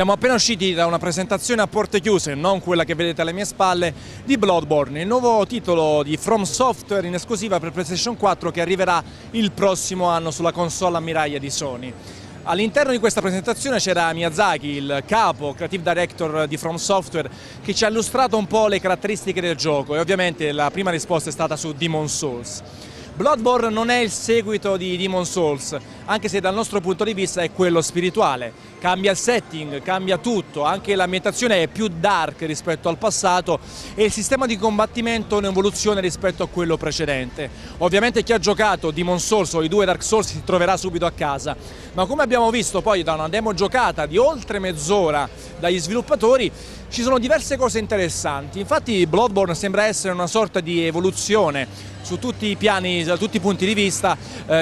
Siamo appena usciti da una presentazione a porte chiuse, non quella che vedete alle mie spalle, di Bloodborne, il nuovo titolo di From Software in esclusiva per PlayStation 4 che arriverà il prossimo anno sulla console ammiraglia di Sony. All'interno di questa presentazione c'era Miyazaki, il capo creative director di From Software, che ci ha illustrato un po' le caratteristiche del gioco e ovviamente la prima risposta è stata su Demon's Souls. Bloodborne non è il seguito di Demon's Souls, anche se dal nostro punto di vista è quello spirituale. Cambia il setting, cambia tutto, anche l'ambientazione è più dark rispetto al passato e il sistema di combattimento è un'evoluzione rispetto a quello precedente. Ovviamente chi ha giocato Demon's Souls o i due Dark Souls si troverà subito a casa, ma come abbiamo visto poi da una demo giocata di oltre mezz'ora dagli sviluppatori, ci sono diverse cose interessanti. Infatti Bloodborne sembra essere una sorta di evoluzione su tutti i piani, da tutti i punti di vista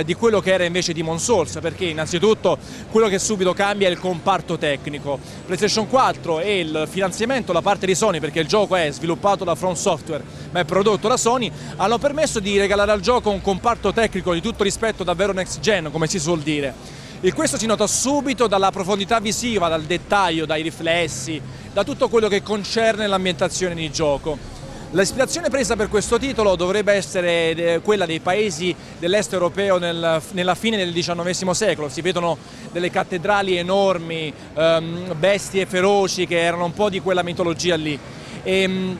di quello che era invece Demon's Souls, perché innanzitutto quello che subito cambia è il comparto tecnico. PlayStation 4 e il finanziamento da parte di Sony, perché il gioco è sviluppato da From Software ma è prodotto da Sony, hanno permesso di regalare al gioco un comparto tecnico di tutto rispetto davvero next gen, come si suol dire. E questo si nota subito dalla profondità visiva, dal dettaglio, dai riflessi, da tutto quello che concerne l'ambientazione di gioco. L'ispirazione presa per questo titolo dovrebbe essere quella dei paesi dell'est europeo nella fine del XIX secolo. Si vedono delle cattedrali enormi, bestie feroci che erano un po' di quella mitologia lì. E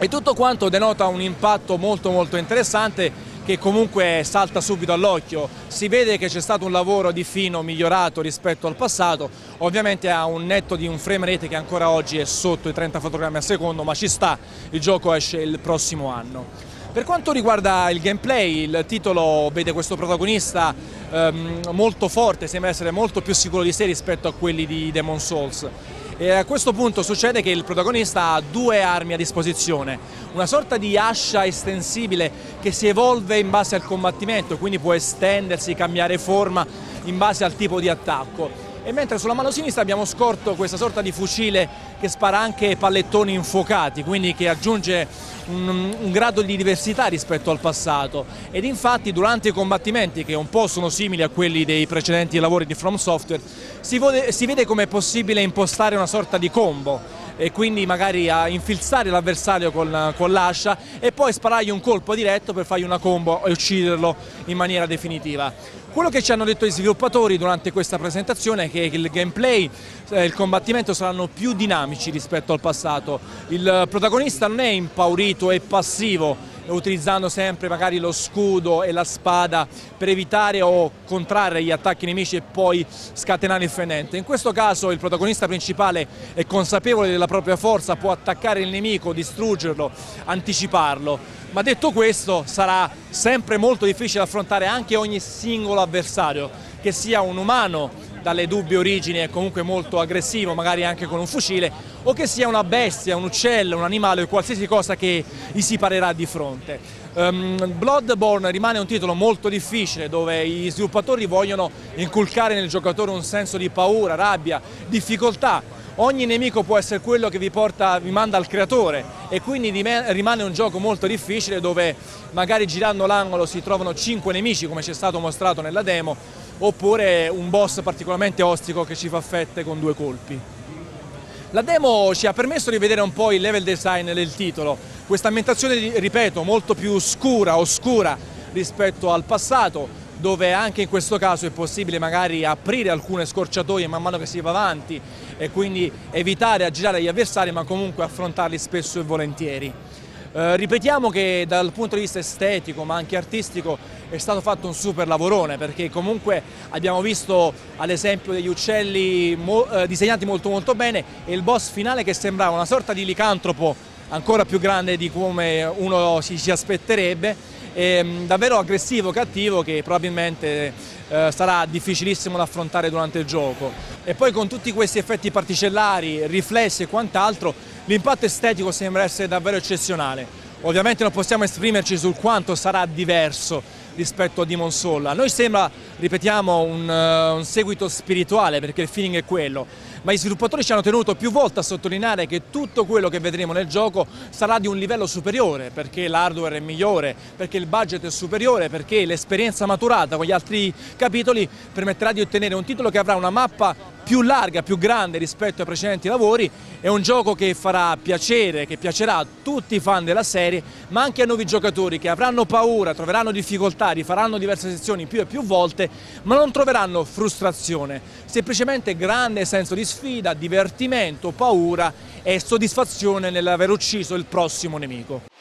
tutto quanto denota un impatto molto interessante che comunque salta subito all'occhio. Si vede che c'è stato un lavoro di fino migliorato rispetto al passato, ovviamente ha un netto di un frame rate che ancora oggi è sotto i 30 fotogrammi al secondo, ma ci sta, il gioco esce il prossimo anno. Per quanto riguarda il gameplay, il titolo vede questo protagonista molto forte, sembra essere molto più sicuro di sé rispetto a quelli di Demon's Souls. E a questo punto succede che il protagonista ha due armi a disposizione, una sorta di ascia estensibile che si evolve in base al combattimento, quindi può estendersi, cambiare forma in base al tipo di attacco. E mentre sulla mano sinistra abbiamo scorto questa sorta di fucile che spara anche pallettoni infuocati, quindi che aggiunge un grado di diversità rispetto al passato. Ed infatti durante i combattimenti, che un po' sono simili a quelli dei precedenti lavori di From Software, si vede come è possibile impostare una sorta di combo e quindi magari a infilzare l'avversario con l'ascia e poi sparargli un colpo diretto per fargli una combo e ucciderlo in maniera definitiva. Quello che ci hanno detto gli sviluppatori durante questa presentazione è che il gameplay e il combattimento saranno più dinamici rispetto al passato. Il protagonista non è impaurito e passivo, utilizzando sempre magari lo scudo e la spada per evitare o contrarre gli attacchi nemici e poi scatenare il fendente. In questo caso il protagonista principale è consapevole della propria forza, può attaccare il nemico, distruggerlo, anticiparlo. Ma detto questo, sarà sempre molto difficile affrontare anche ogni singolo avversario, che sia un umano dalle dubbie origini e comunque molto aggressivo, magari anche con un fucile, o che sia una bestia, un uccello, un animale o qualsiasi cosa che gli si parerà di fronte. Bloodborne rimane un titolo molto difficile dove gli sviluppatori vogliono inculcare nel giocatore un senso di paura, rabbia, difficoltà. Ogni nemico può essere quello che vi manda al creatore e quindi rimane un gioco molto difficile dove magari girando l'angolo si trovano 5 nemici come ci è stato mostrato nella demo, oppure un boss particolarmente ostico che ci fa fette con 2 colpi. La demo ci ha permesso di vedere un po' il level design del titolo, questa ambientazione, ripeto, molto più oscura rispetto al passato, dove anche in questo caso è possibile magari aprire alcune scorciatoie man mano che si va avanti e quindi evitare a girare gli avversari ma comunque affrontarli spesso e volentieri. Ripetiamo che dal punto di vista estetico ma anche artistico è stato fatto un super lavorone, perché comunque abbiamo visto ad esempio degli uccelli disegnati molto bene e il boss finale che sembrava una sorta di licantropo ancora più grande di come uno si aspetterebbe, davvero aggressivo, cattivo, che probabilmente sarà difficilissimo da affrontare durante il gioco. E poi con tutti questi effetti particellari, riflessi e quant'altro, l'impatto estetico sembra essere davvero eccezionale. Ovviamente non possiamo esprimerci sul quanto sarà diverso rispetto a Demon's Souls. A noi sembra, ripetiamo, un seguito spirituale, perché il feeling è quello, ma gli sviluppatori ci hanno tenuto più volte a sottolineare che tutto quello che vedremo nel gioco sarà di un livello superiore, perché l'hardware è migliore, perché il budget è superiore, perché l'esperienza maturata con gli altri capitoli permetterà di ottenere un titolo che avrà una mappa più larga, più grande rispetto ai precedenti lavori. È un gioco che farà piacere, che piacerà a tutti i fan della serie, ma anche a nuovi giocatori che avranno paura, troveranno difficoltà, rifaranno diverse sezioni più e più volte, ma non troveranno frustrazione, semplicemente grande senso di sfida, divertimento, paura e soddisfazione nell'aver ucciso il prossimo nemico.